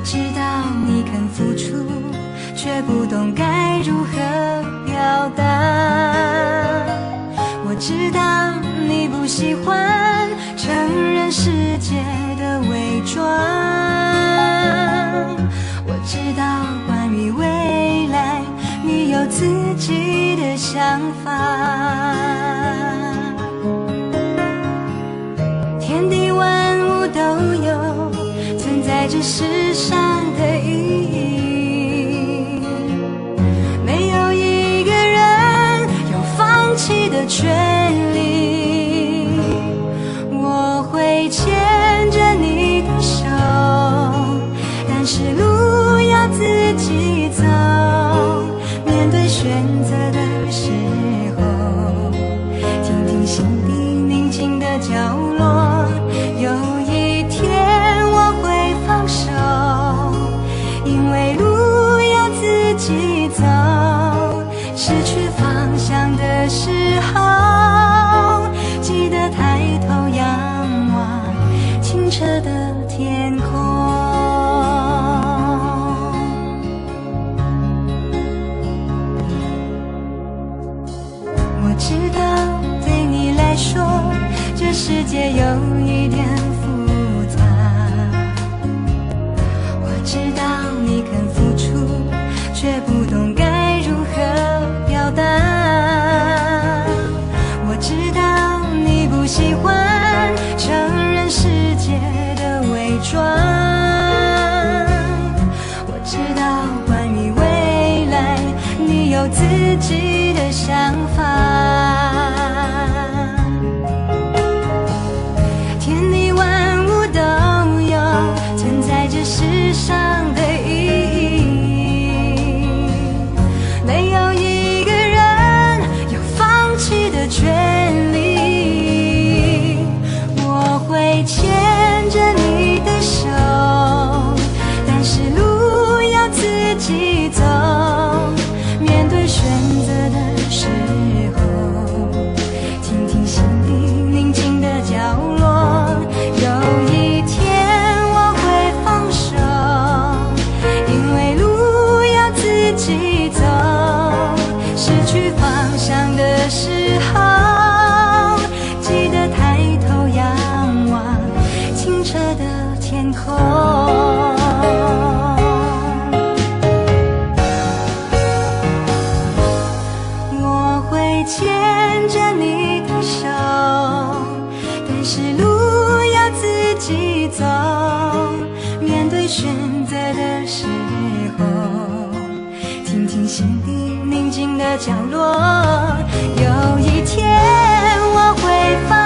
知道你肯付出，却不懂该如何表达。我知道你不喜欢承认世界的伪装。我知道关于未来，你有自己的想法。天地万物都有存在这世上的意义，没有一个人有放弃的权利。我会牵着你的手，但是路要自己走。面对选择的时候，听听心底宁静的角落。有一天我会放手，因为路要自己走。失去方向的时候，记得抬头仰望清澈的天空。我知道对你来说，这世界有一点复杂。我知道你肯付出，却不懂该如何表达。我知道你不喜欢承认世界的伪装。我知道关于未来，你有自己的想法。天地万物都有存在这世上的意义，没有一个人有放弃的权利。我会牵着你的手，但是路要自己走。面对选择的时候，听听心底宁静的角落。有一天我会放手，因为路要自己走。失去方向的时候，记得抬头仰望清澈的天空。牵着你的手，但是路要自己走。面对选择的时候，听听心底宁静的角落。有一天我会放